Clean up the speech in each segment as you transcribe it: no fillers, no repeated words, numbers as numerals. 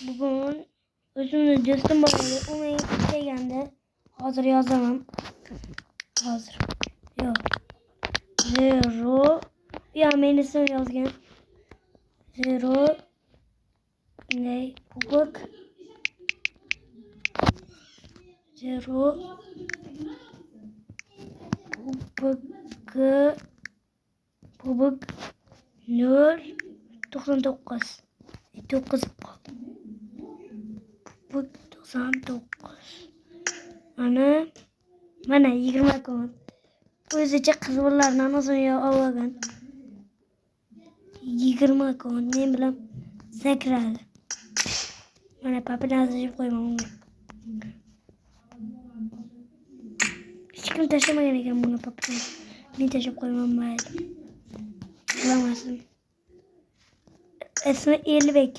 Bugün özümle dostum bağlı. Onu isteyende hazır yazamam. Hazır. Yok. Zero. Bir an beni ismini yazgen. Zero. Ne? Bubuk. Zero. Bubuk. Bubuk. Nur. 99. 9 kaldı. Bubuk 99. Mana 20 kon. O'zicha qizlardan o'zini olgan. 20 kon men bilan sakradi. Mana papani yozib qo'yman unga. Hech kim tashlamagan ekan buni papani. Men tashlab qo'yman mayli. Bilmasin. İsmi Elbek.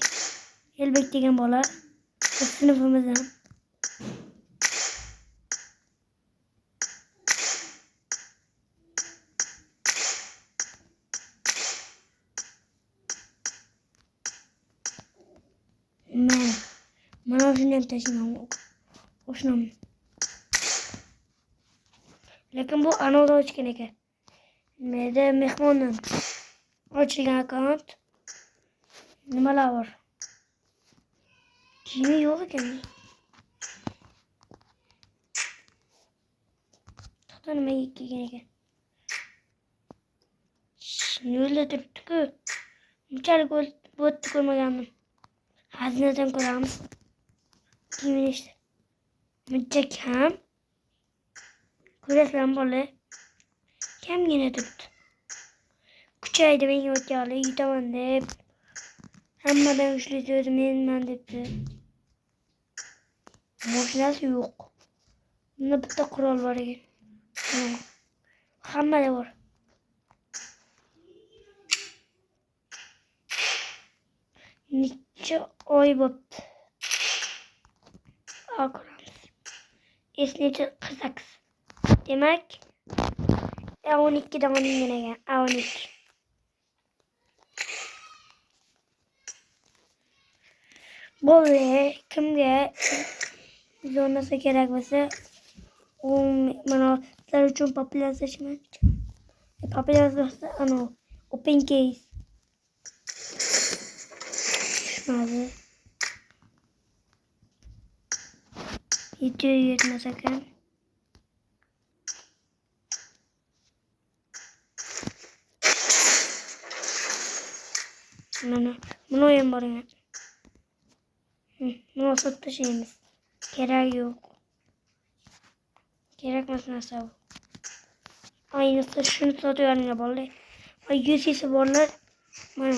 Elbek degan bola. Sinfimizdan. Mana shundan tashlaman. O'shnam. Lekin bu anavda ochgan ekan. Menda mehmondan ochilgan akkaunt. Nimalar bor? Kimi yo'q ekan. To'xta nimaga kelgan ekan? Yo'lda turibdi-ku. Bunchalik bo'tni ko'rmagandim. Xazinadan ko'ramiz. Kimini işte. Buncha kam. Ko'rasizlarmi bola? Kamgina turibdi. Kuchaydi menga o'tganlar yutaman deb. Hammadan kuchli o'zi menman debdi. Mashinasi yo'q. Bunda bitta qurol bor ekan. Hammada bor. Necha oy bo'pti. Ko'ramiz. Esnecha 48. Demak, 12 dan olingan ekan. 12. Bo'ldi, kimga zonasi kerak bo'lsa, u mana sizlar uchun populyatsiya populyatsiyasi open case. Tushmadi. Video yetmas ekan. Mana o'yin bor ekan. Buni sotib tashlaymiz. Kerak yo'q. Kerakmas narsa bu. Aynısı shuni sotib yuboringlar bolalar. UC'si borlar. Mana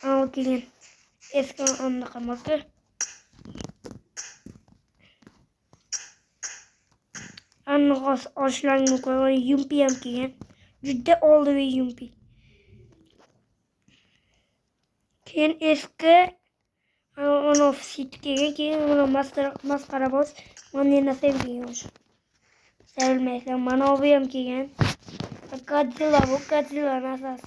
ana kelgan. Eski anaqa emasku. Anqos oshlaring mumkin. Yumpi ham kelgan. Juda oldi yumpi. Keyin eski onu ofisitga kelgan, uni masxaraboz. Mana nasib kelgan. Sevilmaysan. Mana bu ham kelgan. Godzilla bu Godzilla nasas.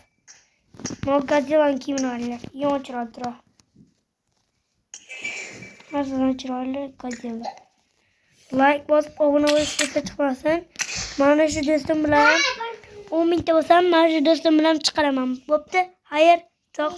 Mana Godzilla'ning kiyimini olinglar. Yo'nchiroq turadi. Masalan chiroyli Godzilla. Like bosib obuna bo'lishni chiqmasin. Mana shu do'stim bilan 10 mingta bo'lsam, mana shu do'stim bilan chiqaraman. Bo'pti? Xayr, sog'